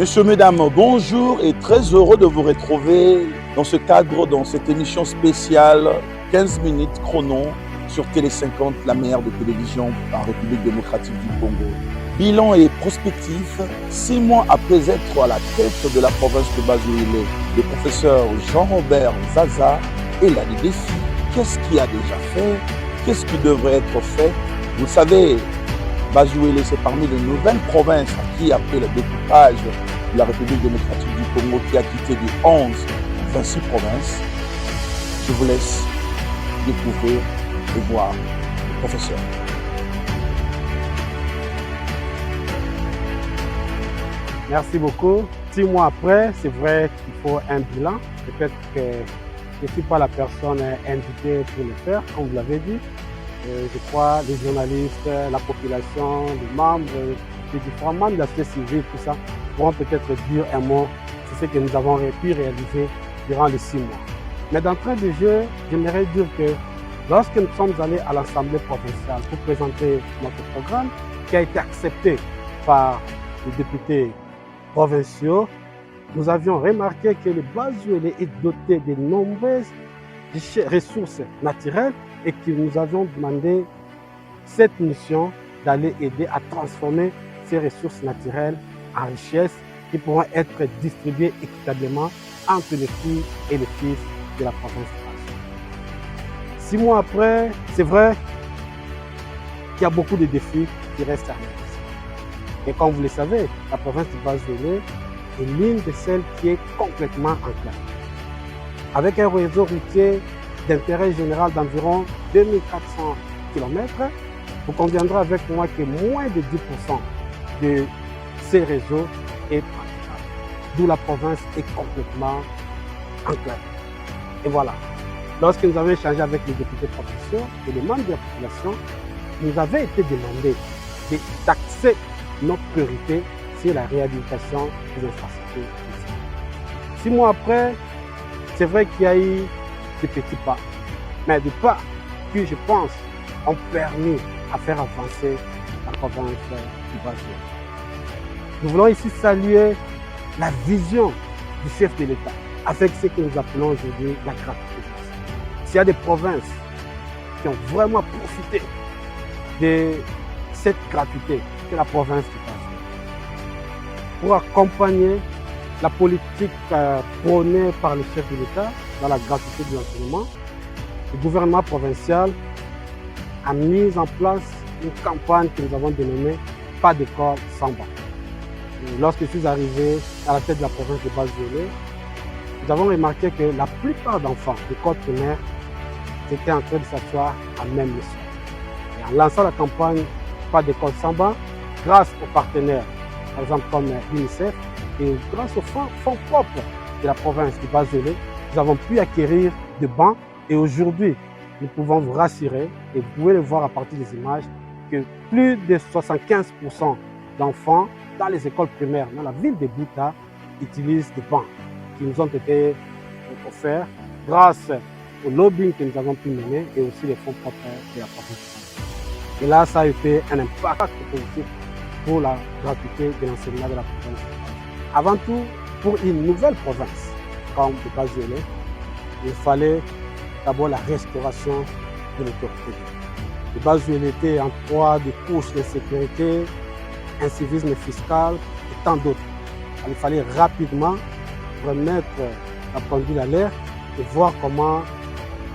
Messieurs, mesdames, bonjour et très heureux de vous retrouver dans ce cadre, dans cette émission spéciale 15 minutes chrono sur Télé 50, la meilleure de télévision en République démocratique du Congo. Bilan et prospectif, 6 mois après être à la tête de la province de Bazouélé, le professeur Jean-Robert Zaza est là des défis. Qu'est-ce qu'il a déjà fait? Qu'est-ce qui devrait être fait? Vous savez, Bazouélé, c'est parmi les nouvelles provinces qui, après le découpage de la République démocratique du Congo, qui a quitté de 11 à 26 provinces. Je vous laisse découvrir et voir le professeur. Merci beaucoup. 6 mois après, c'est vrai qu'il faut un bilan. Peut-être que je ne suis pas la personne indiquée pour le faire, comme vous l'avez dit. Je crois les journalistes, la population, les membres, les différents membres de la société civile, tout ça, pourront peut-être dire un mot sur ce que nous avons pu réaliser durant les 6 mois. Mais d'entrée de jeu, j'aimerais dire que lorsque nous sommes allés à l'Assemblée provinciale pour présenter notre programme, qui a été accepté par les députés provinciaux, nous avions remarqué que le Bazouélé est doté de nombreuses ressources naturelles et que nous avions demandé cette mission d'aller aider à transformer ces ressources naturelles en richesses qui pourront être distribuées équitablement entre les filles et les fils de la province de Bazouélé. 6 mois après, c'est vrai qu'il y a beaucoup de défis qui restent à réaliser. Et comme vous le savez, la province de Bazouélé est l'une de celles qui est complètement enclavée. Avec un réseau routier d'intérêt général d'environ 2400 km, vous conviendrez avec moi que moins de 10% de ces réseaux est praticable, d'où la province est complètement enclavée. Et voilà, lorsque nous avons échangé avec les députés provinciaux et les membres de la population, il nous avait été demandé d'axer notre priorité sur la réhabilitation des infrastructures. 6 mois après, c'est vrai qu'il y a eu des petits pas, mais des pas qui, je pense, ont permis à faire avancer la province du Bazouélé. Nous voulons ici saluer la vision du chef de l'État avec ce que nous appelons aujourd'hui la gratuité. S'il y a des provinces qui ont vraiment profité de cette gratuité, c'est la province du Bazouélé. Pour accompagner la politique prônée par le chef de l'État dans la gratuité de l'enseignement, le gouvernement provincial a mis en place une campagne que nous avons dénommée « Pas d'école sans banc ». Lorsque je suis arrivé à la tête de la province de Bazouélé, nous avons remarqué que la plupart d'enfants d'école primaire étaient en train de s'asseoir à même le sol. Et en lançant la campagne « Pas d'école sans banc », grâce aux partenaires, par exemple comme l'UNICEF, et grâce aux fonds propres de la province de Bazouélé, nous avons pu acquérir des bancs et aujourd'hui, nous pouvons vous rassurer et vous pouvez le voir à partir des images que plus de 75% d'enfants dans les écoles primaires dans la ville de Bouta utilisent des bancs qui nous ont été offerts grâce au lobbying que nous avons pu mener et aussi les fonds propres de la province. Et là, ça a été un impact positif pour la gratuité de l'enseignement de la province. Avant tout, pour une nouvelle province comme le Bazouélé, il fallait d'abord la restauration de l'autorité. Le Bazouélé était en proie de couches d'insécurité, incivisme fiscal et tant d'autres. Il fallait rapidement remettre la pendule à l'air et voir comment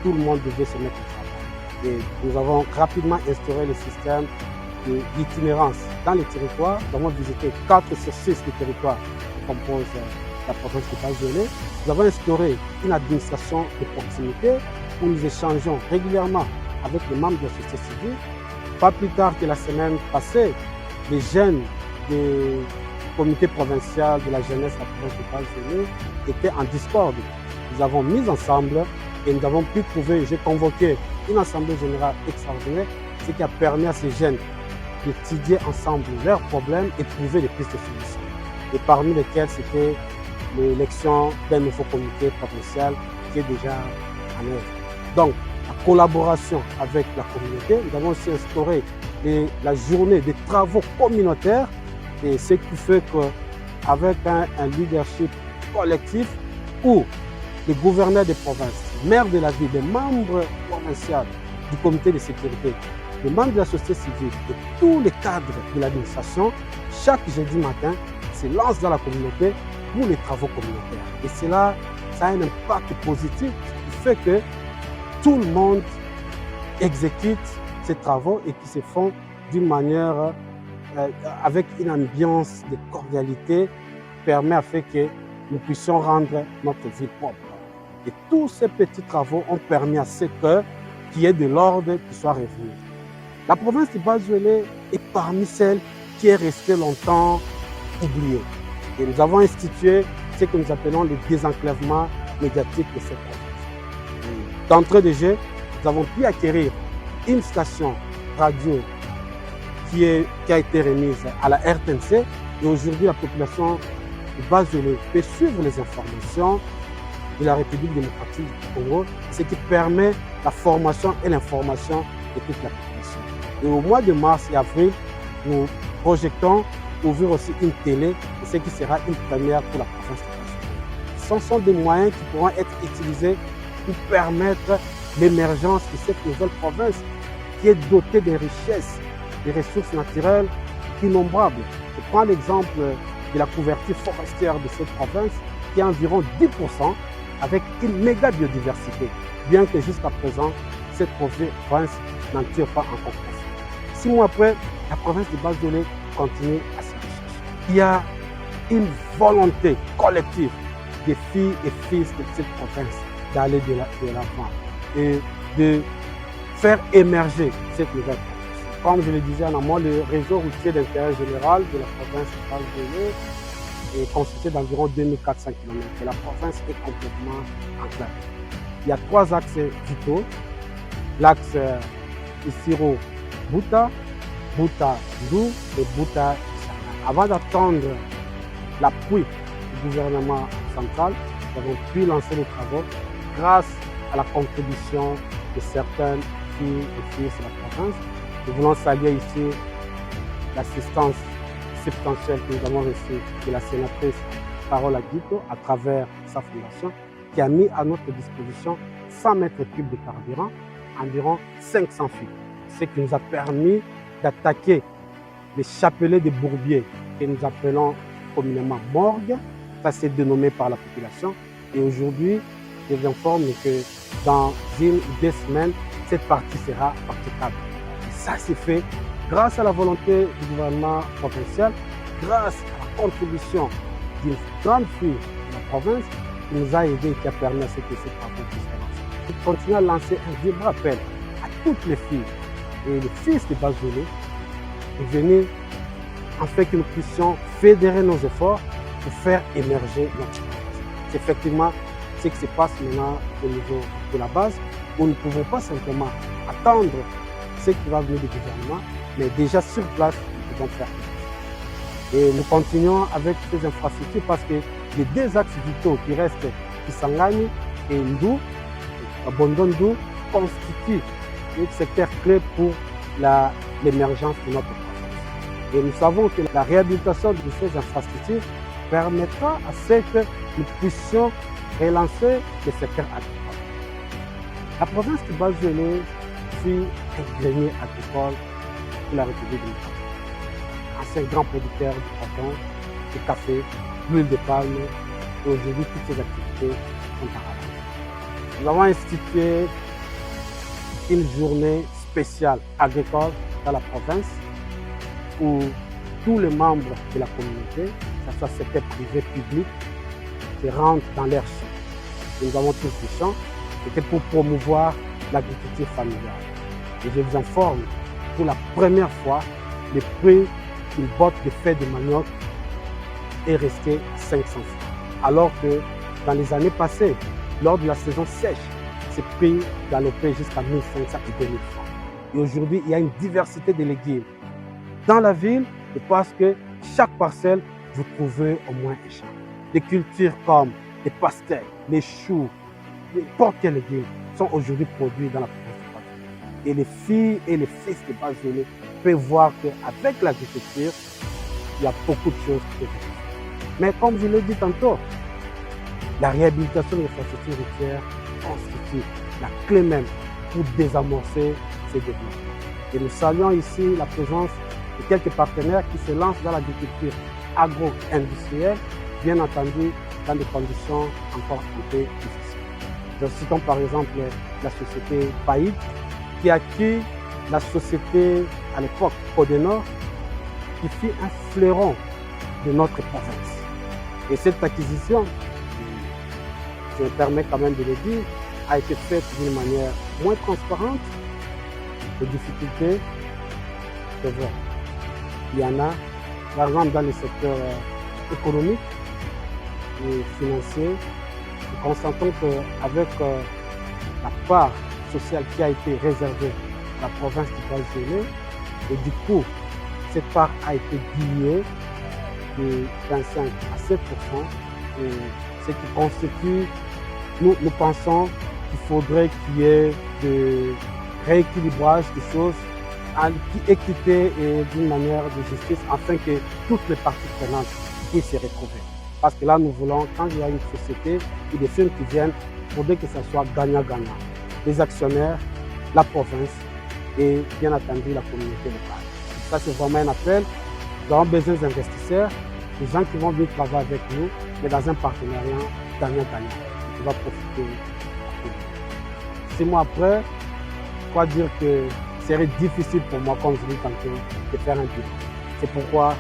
tout le monde devait se mettre au travail. Et nous avons rapidement instauré le système d'itinérance dans les territoires. Nous avons visité 4 sur 6 des territoires qui composent la province de Bazouélé. Nous avons instauré une administration de proximité où nous échangeons régulièrement avec les membres de la société civile. Pas plus tard que la semaine passée, les jeunes du comité provincial de la jeunesse de la province de Bazouélé étaient en discorde. Nous avons mis ensemble et nous avons pu trouver, j'ai convoqué une assemblée générale extraordinaire, ce qui a permis à ces jeunes d'étudier ensemble leurs problèmes et trouver des pistes de solutions. Et parmi lesquels c'était l'élection d'un nouveau comité provincial qui est déjà en œuvre. Donc, la collaboration avec la communauté, nous avons aussi instauré la journée des travaux communautaires et ce qui fait que avec un leadership collectif où les gouverneurs des provinces, maires de la ville, les membres provinciaux du comité de sécurité, les membres de la société civile et tous les cadres de l'administration, chaque jeudi matin, se lancent dans la communauté pour les travaux communautaires. Et cela, ça a un impact positif qui fait que tout le monde exécute ces travaux et qui se font d'une manière avec une ambiance de cordialité, permet à fait que nous puissions rendre notre vie propre. Et tous ces petits travaux ont permis à ce qu'il y ait de l'ordre qui soit revenu. La province de Bas-Zelé est parmi celles qui est restée longtemps oubliée. Et nous avons institué ce que nous appelons le désenclavement médiatique de cette province. D'entrée de jeu, nous avons pu acquérir une station radio qui a été remise à la RTNC. Et aujourd'hui, la population de Bas-Zelé peut suivre les informations de la République démocratique du Congo, ce qui permet la formation et l'information de toute la population. Et au mois de mars et avril, nous projetons ouvrir aussi une télé, et ce qui sera une première pour la province de Bas-Zelé. Ce sont des moyens qui pourront être utilisés pour permettre l'émergence de cette nouvelle province qui est dotée de richesses, des ressources naturelles innombrables. Je prends l'exemple de la couverture forestière de cette province qui est environ 10% avec une méga biodiversité, bien que jusqu'à présent, cette province n'en tire pas encore plus. 6 mois après, la province de Bas-Zelé continue à se rechercher. Il y a une volonté collective des filles et fils de cette province d'aller de l'avant et de faire émerger cette nouvelle province. Comme je le disais en amont, le réseau routier d'intérêt général de la province de Bas-Zelé est constitué d'environ 2400 km et la province est complètement enclavée. Il y a 3 axes vitaux, l'axe Isiro-Bouta, Bouta-Ndou et Bouta-Isanga. Avant d'attendre l'appui du gouvernement central, nous avons pu lancer les travaux grâce à la contribution de certaines filles et fils de la province. Nous voulons saluer ici l'assistance substantielle que nous avons reçue de la sénatrice Carole Aguito à travers sa fondation qui a mis à notre disposition 100 mètres cubes de carburant, environ 500 fils. Ce qui nous a permis d'attaquer les chapelets de bourbiers que nous appelons communément morgue. Ça s'est dénommé par la population. Et aujourd'hui, je vous informe que dans 1 ou 2 semaines, cette partie sera praticable. Et ça s'est fait grâce à la volonté du gouvernement provincial, grâce à la contribution d'une grande fille de la province qui nous a aidés et qui a permis à ce que ces travaux puissent se lancer. Nous continuons à lancer un vibrant appel à toutes les filles et les fils de Bas-Zelé de venir en fait que nous puissions fédérer nos efforts pour faire émerger notre province. C'est effectivement ce qui se passe maintenant au niveau de la base, où nous ne pouvons pas simplement attendre ce qui va venir du gouvernement, mais déjà sur place, nous pouvons faire quelque chose. Et nous continuons avec ces infrastructures parce que les 2 axes vitaux qui restent, Kisangani et Ndou, Bondo-Ndou, constituent un secteur clé pour l'émergence de notre province. Et nous savons que la réhabilitation de ces infrastructures permettra à ce que nous puissions relancer le secteur agricole. La province de Bas-Zelé fut un grenier agricole pour la République démocratique. Ancien grand producteur de coton, de café, d'huile de palme, et aujourd'hui toutes ces activités sont à l'arrêt. Nous avons institué une journée spéciale agricole dans la province où tous les membres de la communauté, que ce soit secteur privé, public, se rendent dans leurs champs. Nous avons tous des champs, c'était pour promouvoir l'agriculture familiale. Et je vous informe, pour la première fois, le prix d'une botte de fèves de manioc est resté à 500 francs. Alors que dans les années passées, lors de la saison sèche, ce prix galopait jusqu'à 1500 et 2000 francs. Et aujourd'hui, il y a une diversité de légumes. Dans la ville, je pense que chaque parcelle, vous trouvez au moins un champ. Des cultures comme les pastèques, les choux, n'importe quel légume sont aujourd'hui produits dans la province de Bas-Zelé. Et les filles et les fils de Bas-Zelé peuvent voir qu'avec l'agriculture, il y a beaucoup de choses qui peuvent être. Mais comme je l'ai dit tantôt, la réhabilitation des infrastructures routières constitue la clé même pour désamorcer ces développements. Et nous saluons ici la présence de quelques partenaires qui se lancent dans l'agriculture agro-industrielle, bien entendu dans des conditions encore un peu difficiles. Nous citons par exemple la société Païd qui acquit la société à l'époque Codenor qui fut un fleuron de notre province. Et cette acquisition, je me permets quand même de le dire, a été faite d'une manière moins transparente. Les difficultés, c'est vrai. Il y en a, par exemple dans le secteur économique et financier, nous constatons qu'avec la part sociale qui a été réservée à la province du Bas-Gelé, et du coup, cette part a été diluée de 25 à 7%, et ce qui constitue, nous pensons qu'il faudrait qu'il y ait de rééquilibrage des choses, équité et d'une manière de justice, afin que toutes les parties prenantes puissent se retrouver. Parce que là, nous voulons, quand il y a une société et des firmes qui viennent, il faudrait que ça soit gagnant-gagnant. Les actionnaires, la province et bien entendu la communauté locale. Ça, c'est vraiment un appel. Nous avons besoin d'investisseurs, des gens qui vont venir travailler avec nous, mais dans un partenariat gagnant-gagnant, qui va profiter. 6 mois après, je crois dire que ce serait difficile pour moi, comme je l'ai tantôt, de faire un bilan. C'est pourquoi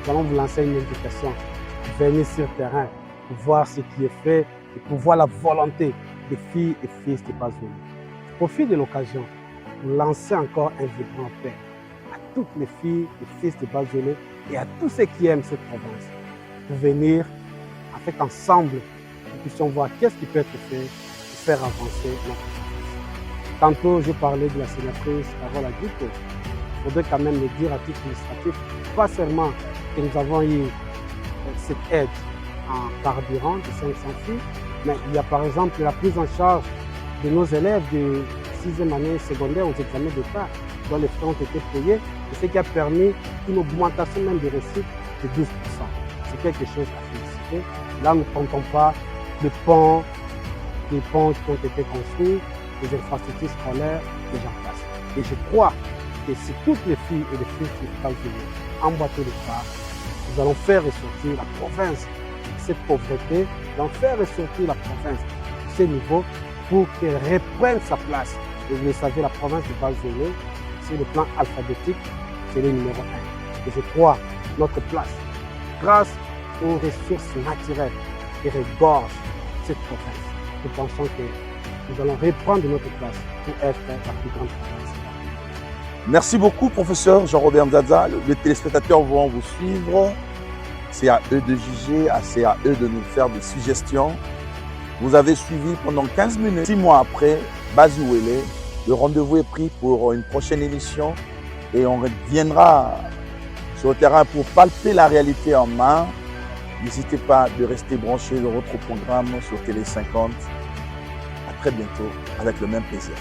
nous allons vous lancer une invitation. Venir sur le terrain pour voir ce qui est fait et pour voir la volonté des filles et fils de Bas-Gelé. Je profite de l'occasion pour lancer encore un vibrant appel à toutes les filles et fils de Bas-Gelé et à tous ceux qui aiment cette province pour venir afin qu'ensemble nous puissions voir qu'est-ce qui peut être fait pour faire avancer notre province. Tantôt, je parlais de la sénatrice Carole Aguito. Il faudrait quand même le dire à titre illustratif, pas seulement que nous avons eu cette aide en carburant de 500 filles, mais il y a par exemple la prise en charge de nos élèves de 6e année secondaire aux examens d'État, dont les frais ont été payés, et ce qui a permis une augmentation même des réussites de 12%. C'est quelque chose à féliciter. Là, nous ne comptons pas les ponts qui ont été construits, les infrastructures scolaires, et j'en passe. Et je crois que si toutes les filles et les fils qui sont emboîtées le pas, nous allons faire ressortir la province de cette pauvreté, nous allons faire ressortir la province de ce niveau pour qu'elle reprenne sa place. Et vous le savez, la province de Bas-Gelé, sur le plan alphabétique, c'est le numéro 1. Et je crois notre place, grâce aux ressources naturelles qui regorgent cette province. Nous pensons que nous allons reprendre notre place pour être la plus grande province. Merci beaucoup, professeur Jean-Robert Nzaza. Les téléspectateurs vont vous suivre. C'est à eux de juger, c'est à eux de nous faire des suggestions. Vous avez suivi pendant 15 minutes. 6 mois après, Bas-Gelé. Le rendez-vous est pris pour une prochaine émission et on reviendra sur le terrain pour palper la réalité en main. N'hésitez pas de rester branché dans votre programme sur Télé 50. À très bientôt avec le même plaisir.